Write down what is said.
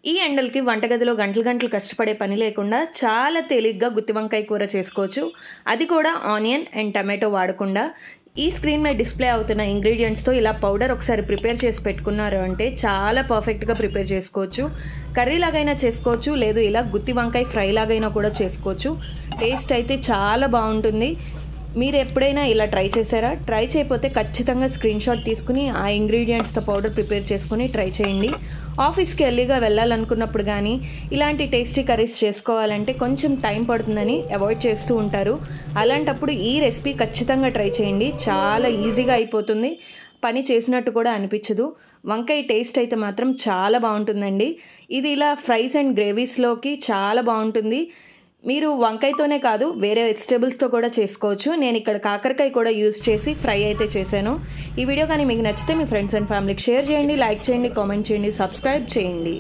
ఈ ఎండలకి వంటగదిలో గంటలు గంటలు కష్టపడే పని లేకుండా చాలా తేలిగ్గా గుత్తి వంకాయ కూర చేసుకోవచ్చు. అది కూడా ఆనియన్ అండ్ టమాటో వాడకుండా. ఈ స్క్రీన్ మీద డిస్ప్లే అవుతున్న ఇంగ్రీడియంట్స్తో ఇలా పౌడర్ ఒకసారి ప్రిపేర్ చేసి పెట్టుకున్నారు అంటే చాలా పర్ఫెక్ట్గా ప్రిపేర్ చేసుకోవచ్చు. కర్రీ లాగైనా చేసుకోవచ్చు, లేదు ఇలా గుత్తి వంకాయ ఫ్రై లాగైనా కూడా చేసుకోవచ్చు. టేస్ట్ అయితే చాలా బాగుంటుంది. మీరు ఎప్పుడైనా ఇలా ట్రై చేశారా? ట్రై చేయకపోతే ఖచ్చితంగా స్క్రీన్ షాట్ తీసుకుని ఆ ఇంగ్రీడియంట్స్తో పౌడర్ ప్రిపేర్ చేసుకుని ట్రై చేయండి. ఆఫీస్కి ఎర్లీగా వెళ్ళాలనుకున్నప్పుడు కానీ ఇలాంటి టేస్టీ కర్రీస్ చేసుకోవాలంటే కొంచెం టైం పడుతుందని అవాయిడ్ చేస్తూ ఉంటారు. అలాంటప్పుడు ఈ రెసిపీ ఖచ్చితంగా ట్రై చేయండి. చాలా ఈజీగా అయిపోతుంది, పని చేసినట్టు కూడా అనిపించదు. వంకాయ టేస్ట్ అయితే మాత్రం చాలా బాగుంటుందండి. ఇది ఇలా ఫ్రైస్ అండ్ గ్రేవీస్లోకి చాలా బాగుంటుంది. మీరు వంకాయతోనే కాదు వేరే వెజిటేబుల్స్తో కూడా చేసుకోవచ్చు. నేను ఇక్కడ కాకరకాయ కూడా యూజ్ చేసి ఫ్రై అయితే చేశాను. ఈ వీడియో కానీ మీకు నచ్చితే మీ ఫ్రెండ్స్ అండ్ ఫ్యామిలీకి షేర్ చేయండి, లైక్ చేయండి, కామెంట్ చేయండి, సబ్స్క్రైబ్ చేయండి.